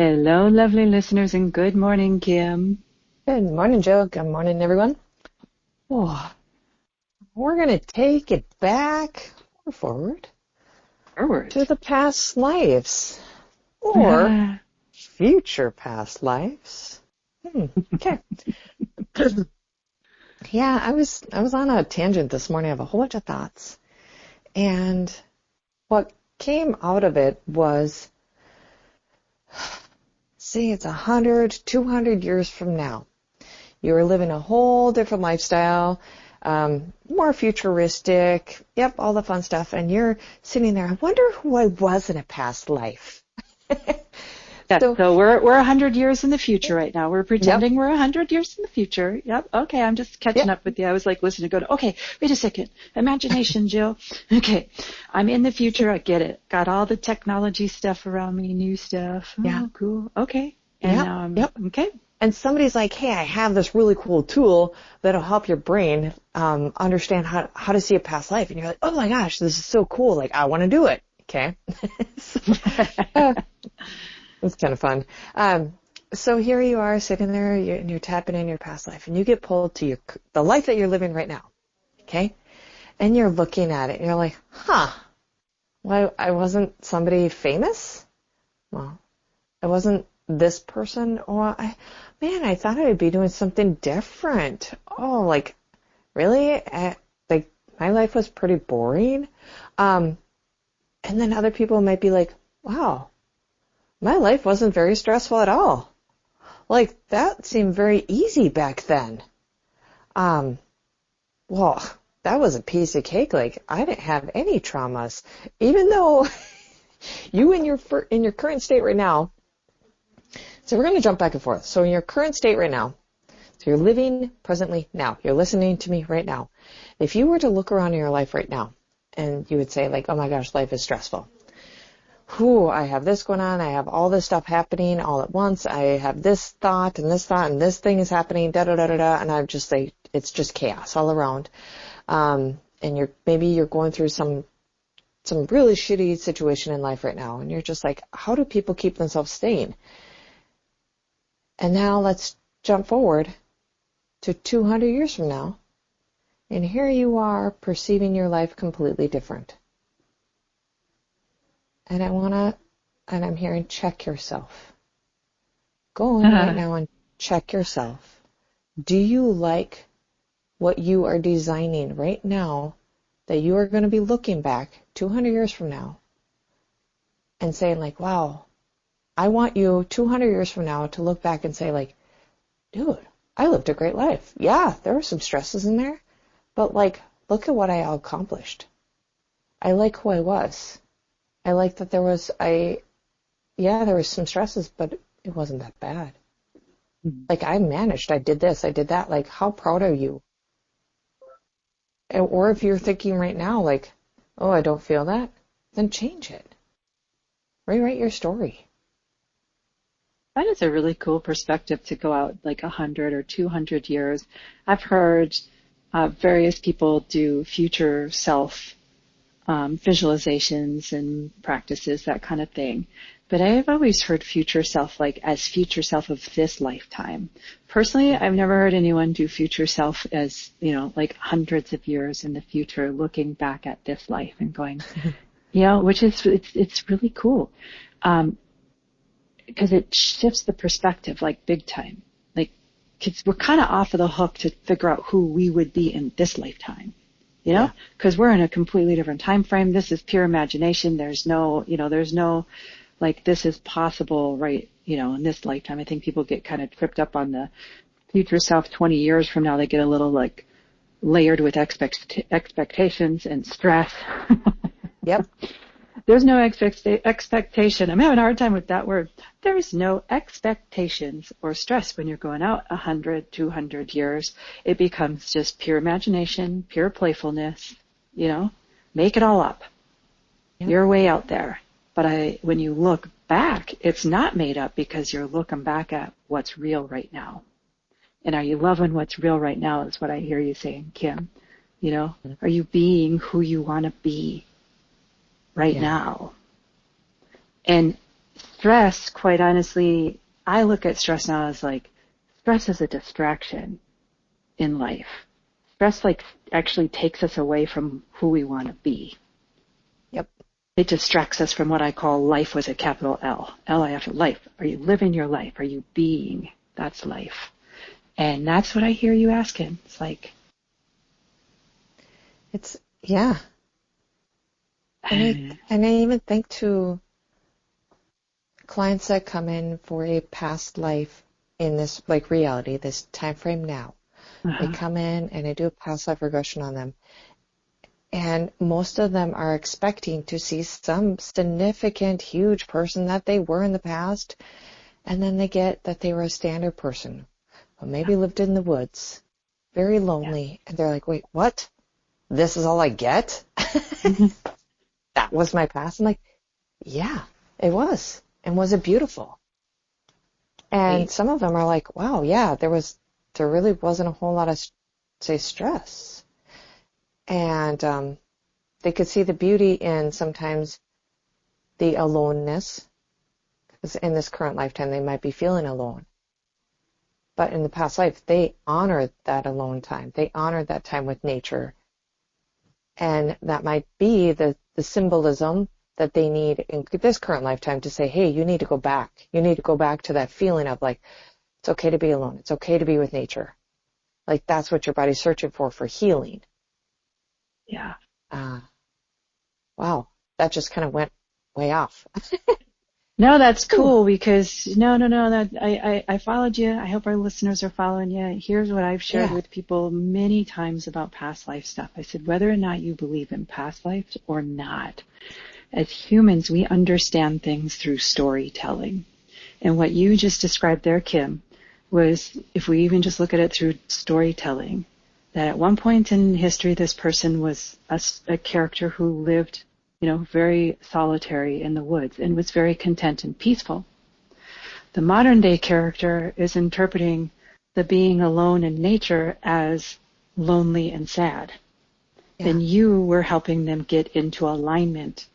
Hello, lovely listeners, and good morning, Kim. Good morning, Joe. Good morning, everyone. Oh, we're going to take it back or forward to the past lives or future past lives. Okay. Yeah, I was on a tangent this morning. I have a whole bunch of thoughts. And what came out of it was, say it's 100, 200 years from now. You're living a whole different lifestyle, more futuristic, yep, all the fun stuff. And you're sitting there, I wonder who I was in a past life. So we're 100 years in the future right now. We're pretending we're 100 years in the future. Yep. Okay, I'm just catching up with you. I was like listening to okay, wait a second. Imagination, Jill. Okay, I'm in the future. I get it. Got all the technology stuff around me, new stuff. Oh, cool. Okay. And now I'm okay. And somebody's like, hey, I have this really cool tool that'll help your brain understand how to see a past life. And you're like, oh my gosh, this is so cool. Like, I want to do it. Okay. It's kind of fun. So here you are sitting there and you're tapping in your past life and you get pulled to the life that you're living right now. Okay. And you're looking at it and you're like, well, I wasn't somebody famous. Well, I wasn't this person. Or I thought I'd be doing something different. Oh, like really? Like my life was pretty boring. And then other people might be like, wow, my life wasn't very stressful at all. Like, that seemed very easy back then. Well, that was a piece of cake. Like, I didn't have any traumas. Even though you in your current state right now, so we're going to jump back and forth. So in your current state right now, so you're living presently now, you're listening to me right now. If you were to look around in your life right now, and you would say like, oh my gosh, life is stressful. I have this going on. I have all this stuff happening all at once. I have this thought and this thing is happening, and I'm just like, it's just chaos all around. And maybe you're going through some really shitty situation in life right now. And you're just like, how do people keep themselves sane? And now let's jump forward to 200 years from now. And here you are perceiving your life completely different. And I'm hearing check yourself. Go in right now and check yourself. Do you like what you are designing right now that you are going to be looking back 200 years from now and saying like, wow, I want you 200 years from now to look back and say like, dude, I lived a great life. Yeah, there were some stresses in there, but like, look at what I accomplished. I like who I was. I like that there was some stresses, but it wasn't that bad. Mm-hmm. Like I managed, I did this, I did that. Like, how proud are you? Or if you're thinking right now, like, oh, I don't feel that, then change it. Rewrite your story. That is a really cool perspective to go out like 100 or 200 years. I've heard various people do future self visualizations and practices, that kind of thing. But I've always heard future self like as future self of this lifetime. Personally, I've never heard anyone do future self as, like hundreds of years in the future, looking back at this life and going, which is, it's really cool. Because it shifts the perspective like big time. Like, 'cause we're kind of off of the hook to figure out who we would be in this lifetime. Because we're in a completely different time frame. This is pure imagination. There's no, like, this is possible, right, in this lifetime. I think people get kind of tripped up on the future self 20 years from now. They get a little, like, layered with expectations and stress. Yep. There's no expectation. I'm having a hard time with that word. There's no expectations or stress when you're going out 100, 200 years. It becomes just pure imagination, pure playfulness, make it all up. Yep. You're way out there. But when you look back, it's not made up because you're looking back at what's real right now. And are you loving what's real right now is what I hear you saying, Kim. Are you being who you want to be right now? And stress, quite honestly, I look at stress now as like, stress is a distraction in life. Stress like actually takes us away from who we want to be. Yep. It distracts us from what I call life with a capital L. L-I-F, life. Are you living your life? Are you being? That's life. And that's what I hear you asking. It's like, yeah. And I even think to clients that come in for a past life in this like reality, this time frame now. They come in and I do a past life regression on them. And most of them are expecting to see some significant, huge person that they were in the past. And then they get that they were a standard person who maybe lived in the woods, very lonely. And they're like, wait, what? This is all I get? That was my past? I'm like, yeah, it was. And was it beautiful? And some of them are like, wow, yeah, there really wasn't a whole lot of, say, stress. And they could see the beauty in sometimes the aloneness, because in this current lifetime they might be feeling alone. But in the past life, they honored that alone time. They honored that time with nature. And that might be the symbolism that they need in this current lifetime to say, hey, you need to go back. You need to go back to that feeling of like, it's okay to be alone. It's okay to be with nature. Like that's what your body's searching for healing. Yeah. Wow. That just kind of went way off. No, that's cool because that I followed you. I hope our listeners are following you. Here's what I've shared with people many times about past life stuff. I said, whether or not you believe in past lives or not, as humans, we understand things through storytelling. And what you just described there, Kim, was if we even just look at it through storytelling, that at one point in history, this person was a character who lived, very solitary in the woods and was very content and peaceful. The modern day character is interpreting the being alone in nature as lonely and sad. Yeah. And you were helping them get into alignment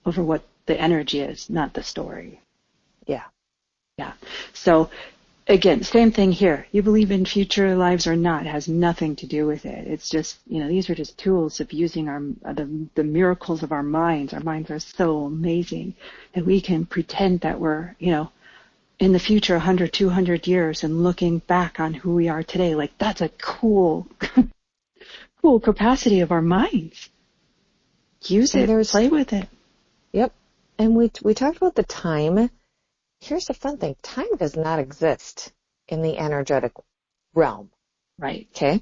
over what the energy is, not the story. Yeah. Yeah. So again, same thing here. You believe in future lives or not, it has nothing to do with it. It's just, these are just tools of using the miracles of our minds. Our minds are so amazing that we can pretend that we're, in the future 100, 200 years and looking back on who we are today. Like that's a cool, cool capacity of our minds. Use it, play with it. Yep. And we talked about the time. Here's the fun thing. Time does not exist in the energetic realm. Right. Okay.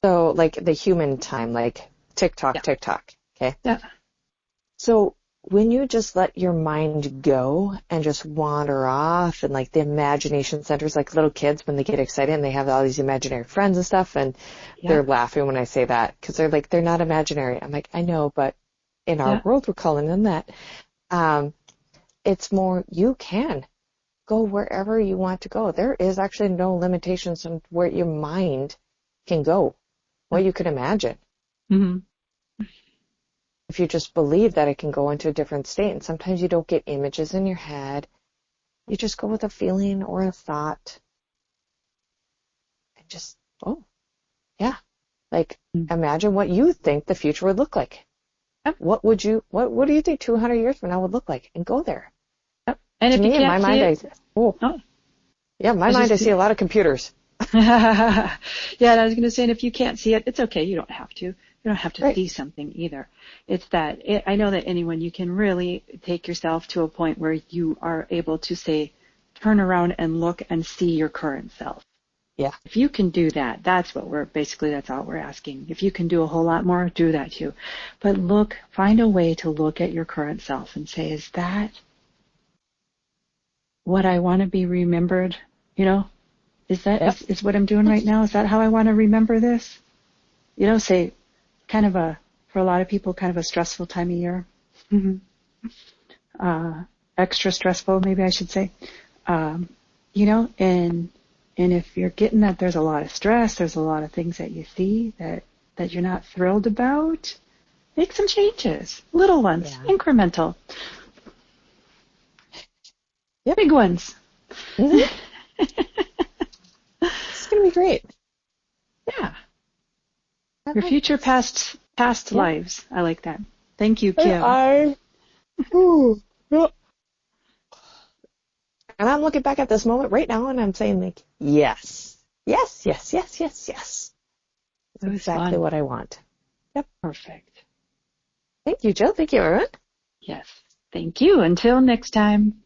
So like the human time, like tick tock, tick tock. Okay. Yeah. So when you just let your mind go and just wander off and like the imagination centers, like little kids when they get excited and they have all these imaginary friends and stuff and they're laughing when I say that because they're like, they're not imaginary. I'm like, I know, but in our world, we're calling them that. It's more, you can go wherever you want to go. There is actually no limitations on where your mind can go, what you can imagine. Mm-hmm. If you just believe that it can go into a different state. And sometimes you don't get images in your head. You just go with a feeling or a thought. And just, imagine what you think the future would look like. What do you think 200 years from now would look like? And go there. And if you can't my mind, I see a lot of computers. Yeah, and I was going to say, and if you can't see it, it's okay. You don't have to. You don't have to see something either. It's that I know that anyone, you can really take yourself to a point where you are able to say, turn around and look and see your current self. Yeah. If you can do that, that's all we're asking. If you can do a whole lot more, do that too. But find a way to look at your current self and say, is that what I want to be remembered? Is that is what I'm doing right now? Is that how I want to remember this? Say kind of for a lot of people, kind of a stressful time of year. Mm-hmm. Extra stressful, maybe I should say. And if you're getting that there's a lot of stress, there's a lot of things that you see that you're not thrilled about, make some changes. Little ones, incremental. Yep. Big ones. Mm-hmm. It's going to be great. Yeah. Your future past lives. I like that. Thank you, Kim. Yeah. And I'm looking back at this moment right now and I'm saying like, yes. Yes, yes, yes, yes, yes. That's exactly fun. what I want. Yep. Perfect. Thank you, Jill. Thank you, everyone. Yes. Thank you. Until next time.